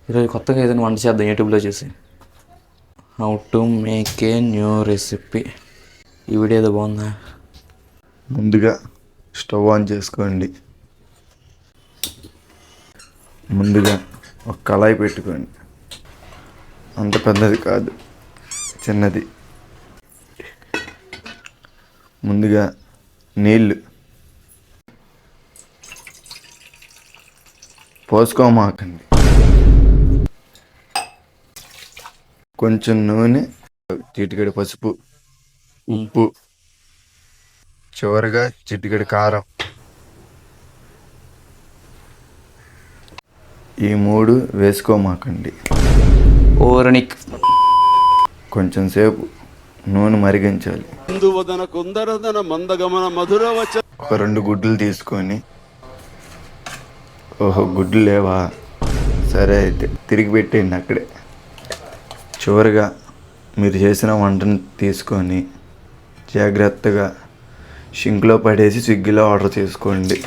ఈరోజు కొత్తగా ఏదైనా వంట చేద్దాం యూట్యూబ్లో చూసి. How to make a new recipe. ఈ వీడియో ఏదో బాగుందా? ముందుగా స్టవ్ ఆన్ చేసుకోండి. ముందుగా ఒక కళాయి పెట్టుకోండి. అంత పెద్దది కాదు, చిన్నది. ముందుగా నీళ్ళు పోసుకోమాకండి. కొంచెం నూనె, చిటికెడు పసుపు, ఉప్పు, చివరిగా చిటికెడు కారం. ఈ మూడు వేసుకోమాకండి. ఓరనిక్. కొంచెం సేపు నూనె మరిగించాలి. ఒక 2 గుడ్లు తీసుకొని, ఓహో గుడ్లు లేవా, సరే అయితే తిరిగి పెట్టేయండి అక్కడే. చివరిగా మీరు చేసిన వంటను తీసుకొని జాగ్రత్తగా షింక్లో పడేసి స్విగ్గీలో ఆర్డర్ చేసుకోండి.